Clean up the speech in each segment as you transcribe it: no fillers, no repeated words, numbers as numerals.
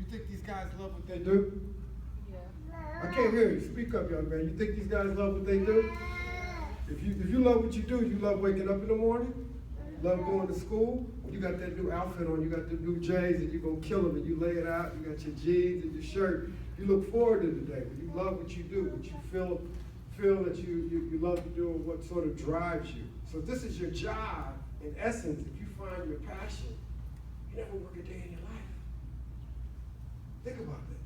think these guys love what they do? I can't hear you. Speak up, young man. You think these guys love what they do? If you love what you do, you love waking up in the morning, you love going to school, you got that new outfit on, you got the new J's, and you're going to kill them, and you lay it out, you got your jeans and your shirt. You look forward to the day. You love what you do, but you feel that you love to do what sort of drives you. So if this is your job, in essence, if you find your passion, you never work a day in your life. Think about that.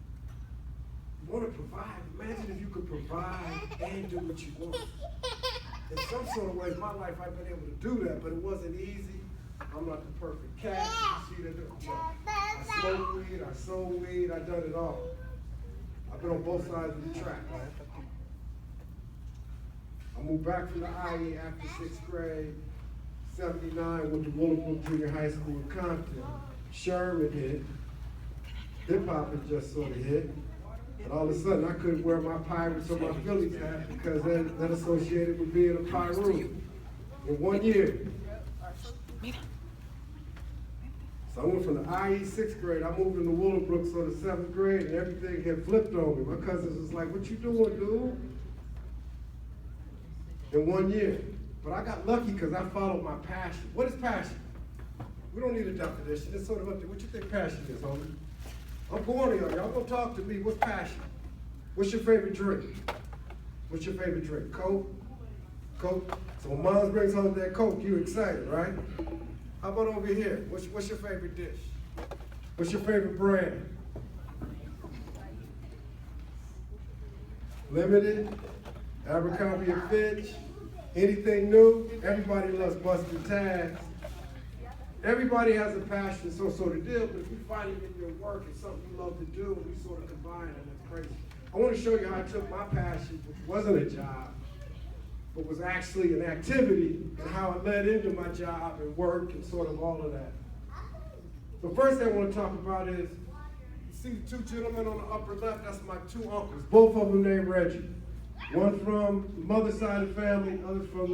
You want to provide. Imagine if you could provide and do what you want. In some sort of ways, my life, I've been able to do that, but it wasn't easy. I'm not the perfect cat. You see that? I smoke weed, I sold weed, I've done it all. I've been on both sides of the track, right? I moved back from the IE after 6th grade, 79, went to Willowbrook Junior High School in Compton. Sherman hit. Hip-hop had just sort of hit. And all of a sudden, I couldn't wear my Pirates or my Phillies hat because that associated with being a Pyro. In 1 year. So I went from the IE 6th grade, I moved into Willowbrook, so the 7th grade, and everything had flipped on me. My cousins was like, what you doing, dude? In 1 year. But I got lucky because I followed my passion. What is passion? We don't need a definition. It's sort of up there. What you think passion is, homie? I'm going to y'all. Y'all gonna talk to me. What's passion? What's your favorite drink? What's your favorite drink? Coke? Coke? So when Mom brings home that Coke, you excited, right? How about over here? What's your favorite dish? What's your favorite brand? Limited? Abercrombie and Fitch? Anything new? Everybody loves busting tags. Everybody has a passion, so sort of deal, but if you find it in your work, it's something you love to do, and we sort of combine it, that's crazy. I want to show you how I took my passion, which wasn't a job, but was actually an activity, and how it led into my job and work and sort of all of that. The first thing I want to talk about is, you see the two gentlemen on the upper left, that's my two uncles, both of them named Reggie. One from the mother's side of the family, other from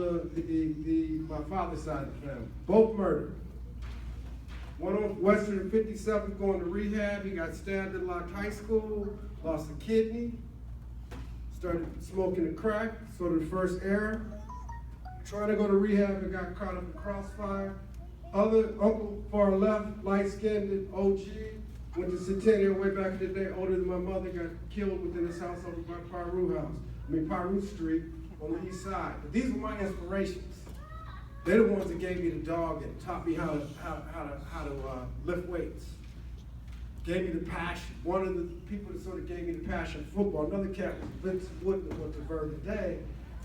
my father's side of the family. Both murdered. One on Western and 57th going to rehab. He got stabbed at Locke High School, lost a kidney, started smoking the crack, sort of the first era. Trying to go to rehab and got caught up in crossfire. Other uncle far left, light-skinned OG, went to Centennial way back in the day, older than my mother, got killed within his house over by Pyru Street on the east side. But these were my inspirations. They're the ones that gave me the dog and taught me how to lift weights. Gave me the passion. One of the people that sort of gave me the passion for football, another cat was Vince Wood that went to Vernon today.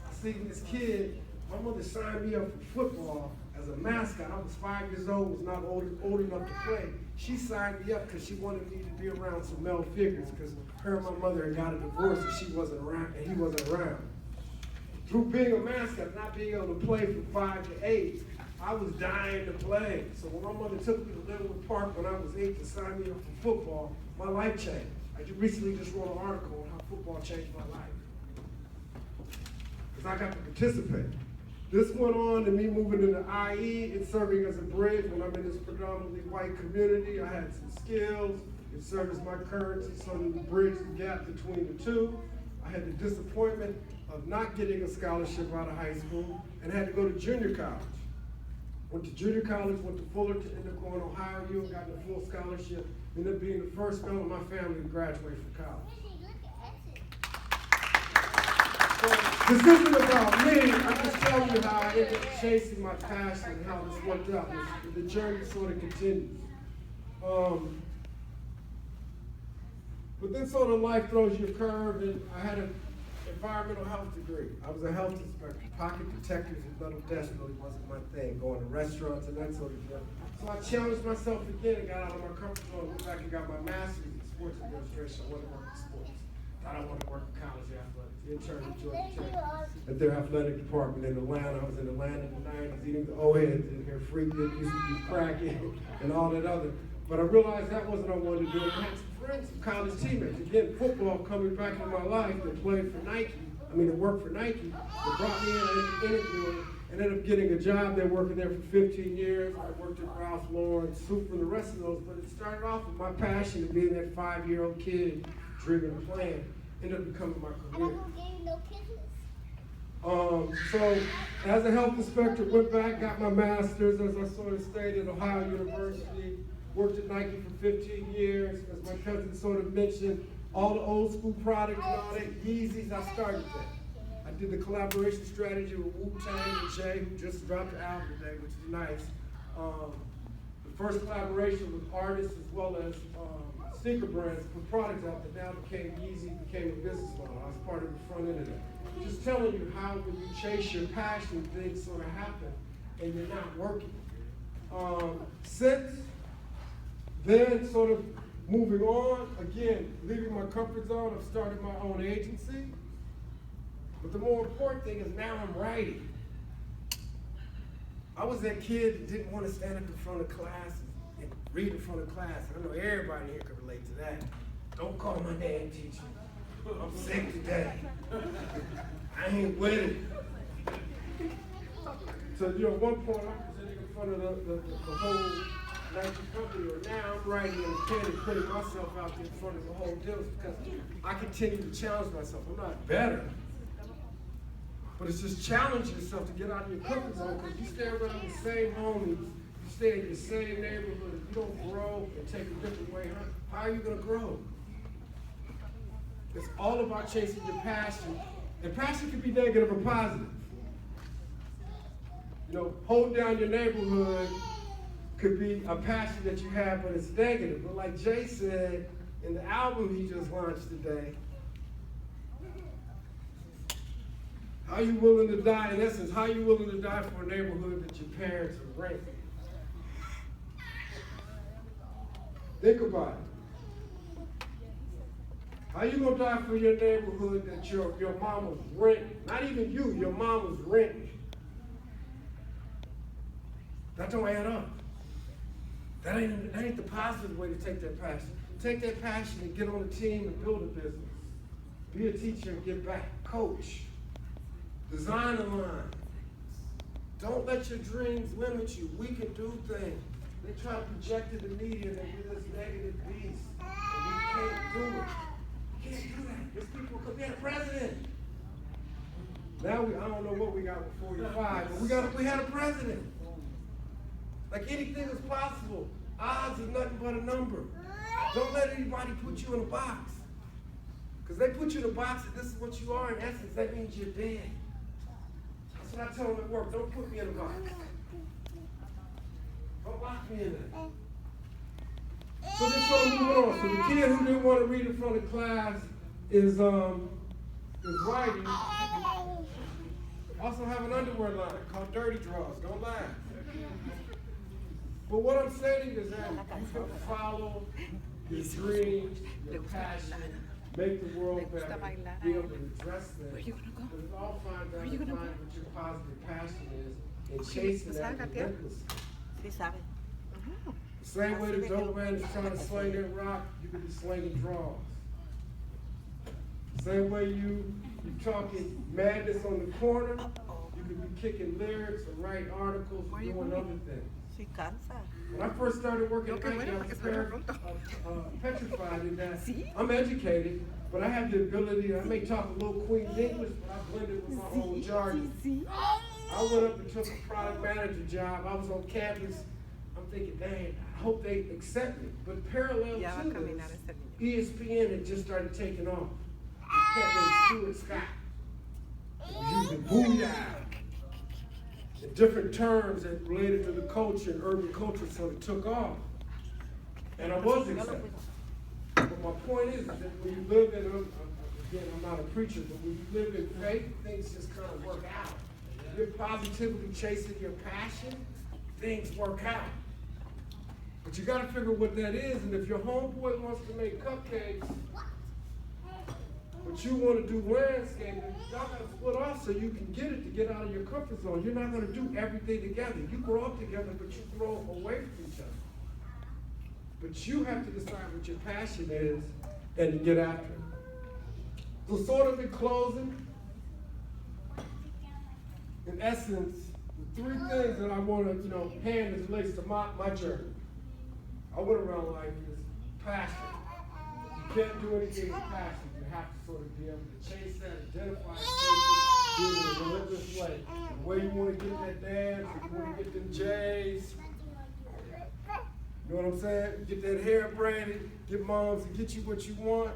I seen this kid, my mother signed me up for football as a mascot. I was 5 years old, was not old enough to play. She signed me up because she wanted me to be around some male figures because her and my mother had got a divorce and she wasn't around and he wasn't around. Through being a mascot, not being able to play from 5 to 8, I was dying to play. So when my mother took me to Linwood Park when I was 8 to sign me up for football, my life changed. I recently just wrote an article on how football changed my life. Because I got to participate. This went on to me moving into IE and serving as a bridge when I'm in this predominantly white community. I had some skills. It served as my currency, so to bridge the gap between the two. I had the disappointment of not getting a scholarship out of high school and had to go to junior college. Went to junior college, went to Fullerton, ended up going to Ohio U, got a full scholarship, ended up being the first fellow in my family to graduate from college. So, this isn't about me, I'm just telling you how I ended up chasing my passion and how this worked out. The journey sort of continues. But then sort of life throws you a curve, and I had an environmental health degree. I was a health inspector. Pocket protectors and metal desks really wasn't my thing, going to restaurants and that sort of stuff. So I challenged myself again and got out of my comfort zone, went back and got my master's in sports administration. I wanted to work in sports. Thought I wanted to work in college athletics. Interned at Georgia Tech at their athletic department in Atlanta. I was in Atlanta in the 90s, eating the O-heads in here, freaked it, used to be cracking and all that other. But I realized that wasn't what I wanted to do. I had some friends, some college teammates. Again, football coming back into my life that played for Nike. That worked for Nike. They brought me in and interviewed, ended up getting a job there, working there for 15 years. I worked at Ralph Lauren, Super, and the rest of those, but it started off with my passion of being that 5-year-old kid dreaming and playing. Ended up becoming my career. So as a health inspector, went back, got my master's, as I sort of stayed at Ohio University, worked at Nike for 15 years. As my cousin sort of mentioned, all the old school products and all that, Yeezys, I started that. I did the collaboration strategy with Wu-Tang and Jay, who just dropped the album today, which is nice. The first collaboration with artists as well as sneaker brands, put products out that now became Yeezy, became a business model. I was part of the front end of that. Just telling you how when you chase your passion, things sort of happen and you're not working. Since then, sort of moving on, again, leaving my comfort zone, I've started my own agency. But the more important thing is now I'm writing. I was that kid that didn't want to stand up in front of class and read in front of class. I know everybody here can relate to that. Don't call my damn teacher. I'm sick today. I ain't with it. So, at one point I'm presenting in front of the whole Nike company, or now I'm writing in a pen and putting myself out there in front of the whole deal because I continue to challenge myself. I'm not better. But it's just challenging yourself to get out of your comfort zone because you stay around the same homies, you stay in the same neighborhood, you don't grow and take a different way. How are you going to grow? It's all about chasing your passion. And passion can be negative or positive. Hold down your neighborhood could be a passion that you have, but it's negative. But like Jay said in the album he just launched today, how are you willing to die? In essence, how are you willing to die for a neighborhood that your parents are renting? Think about it. How you gonna die for your neighborhood that your mama's renting? Not even you, your mama's renting. That don't add up. That ain't the positive way to take that passion. Take that passion and get on a team and build a business. Be a teacher and give back. Coach. Design a line. Don't let your dreams limit you. We can do things. They try to project in the media that we're this negative beast. And we can't do it. We can't do that. There's people could be a president. Now I don't know what we got with 45, but we had a president. Like anything is possible. Odds are nothing but a number. Don't let anybody put you in a box. Because they put you in a box and this is what you are in essence, that means you're dead. That's what I tell them at work. Don't put me in a box. Don't lock me in there. So this sort of moving on. So the kid who didn't want to read in front of class is writing. Also have an underwear line called Dirty Draws. Don't laugh. But what I'm saying is that you can follow your dreams, your passion, make the world better, be able to address things. Because it's all fine down to find what your positive passion is and chasing that relentlessly. The same way the dope man is trying to sling that rock, you could be slinging draws. Same way you talking madness on the corner, you could be kicking lyrics or writing articles or doing other things. When I first started working at Nike, I was petrified in that I'm educated, but I have the ability, I may talk a little Queen's English, but I blend it with my own jargon. I went up and took a product manager job. I was on campus. I'm thinking, dang, I hope they accept me. But parallel to this, ESPN had just started taking off. Stuart Scott was using booyah. Different terms that related to the culture and urban culture sort of took off. And I was accepted. But my point is that when you live in, again, I'm not a preacher, but when you live in faith, things just kind of work out. If you're positively chasing your passion, things work out. But you gotta figure what that is, and if your homeboy wants to make cupcakes, but you want to do landscaping, y'all got to split off so you can get it to get out of your comfort zone. You're not going to do everything together. You grow up together, but you grow away from each other. But you have to decide what your passion is and to get after it. So sort of in closing, in essence, The three things that I want to, hand as relates to my journey. I went around life is passion. You can't do anything with passion. You have to sort of be able to chase that, identify it, do it in a relentless way. The way you want to get that dance, if you want to get them J's, you know what I'm saying? Get that hair braided, get moms to get you what you want.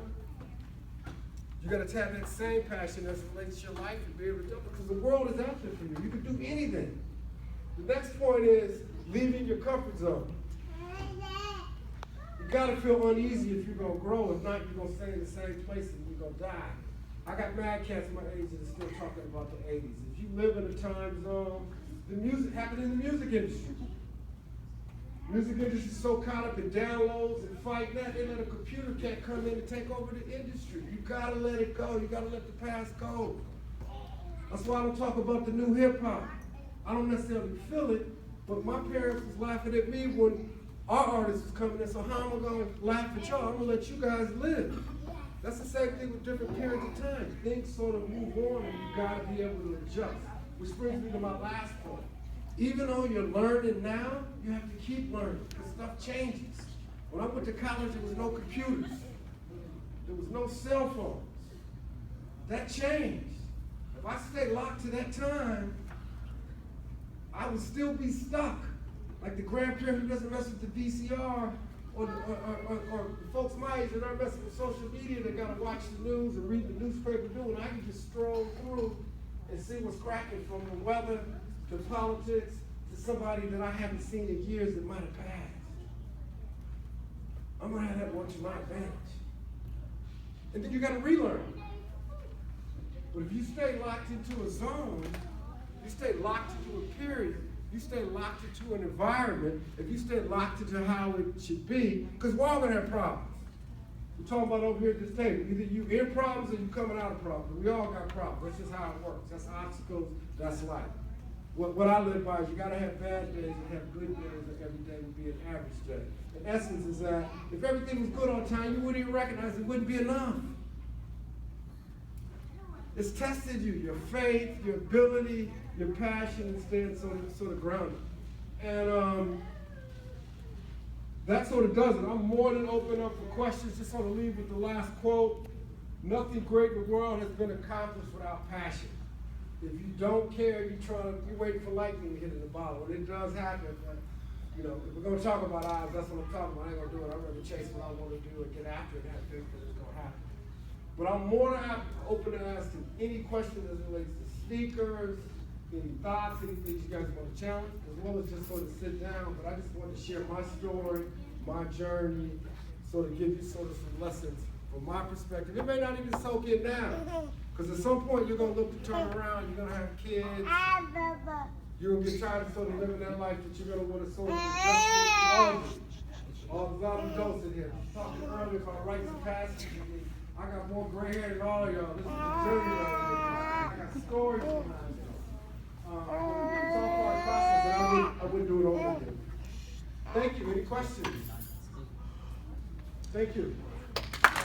You got to have that same passion as it relates to your life and be able to do it, because the world is out there for you. You can do anything. The next point is leaving your comfort zone. You got to feel uneasy if you're going to grow. If not, you're going to stay in the same place and you're going to die. I got mad cats my age that are still talking about the 80s. If you live in a time zone, the music happened in the music industry. Music industry is so caught up in downloads and fighting that, they let a computer cat come in and take over the industry. You gotta let it go. You gotta let the past go. That's why I don't talk about the new hip hop. I don't necessarily feel it, but my parents was laughing at me when our artists was coming in, so how am I gonna laugh at y'all? I'm gonna let you guys live. That's the same thing with different periods of time. Things sort of move on and you gotta be able to adjust. Which brings me to my last point. Even though you're learning now, you have to keep learning because stuff changes. When I went to college, there was no computers. There was no cell phones. That changed. If I stay locked to that time, I would still be stuck. Like the grandparent who doesn't mess with the VCR, or the folks my age that aren't messing with social media, that gotta watch the news and read the newspaper doing. I can just stroll through and see what's cracking from the weather to politics, to somebody that I haven't seen in years that might have passed. I'm gonna have that one to my advantage. And then you gotta relearn. But if you stay locked into a zone, you stay locked into a period, you stay locked into an environment, if you stay locked into how it should be, because we're all gonna have problems. We're talking about over here at this table. Either you in problems or you coming out of problems. We all got problems. That's just how it works. That's obstacles, that's life. What I live by is you got to have bad days and have good days, and every day would be an average day. The essence is that if everything was good all the time, you wouldn't even recognize it wouldn't be enough. It's tested you, your faith, your ability, your passion, and staying sort of grounded. And that sort of does it. I'm more than open up for questions. Just want to leave with the last quote. Nothing great in the world has been accomplished without passion. If you don't care, you're waiting for lightning to hit in the bottle. When it does happen, if we're going to talk about odds, that's what I'm talking about. I ain't going to do it. I'm going to chase what I want to do and get after it and have faith that it's going to happen. But I'm more than open to asking any question as it relates to sneakers, any thoughts, anything you guys want to challenge, as well as just sort of sit down. But I just want to share my story, my journey, sort of give you sort of some lessons from my perspective. It may not even soak in now. Because at some point you're going to look to turn around, you're going to have kids, you're going to get tired of sort of living that life that you're going to want to sort of adjust to all the lot of adults in here. I was talking earlier about rites of passage. I got more gray hair than all of y'all. This is the journey right here. I got stories behind it. It's all part of the process, and I wouldn't do it over again. Thank you. Any questions? Thank you.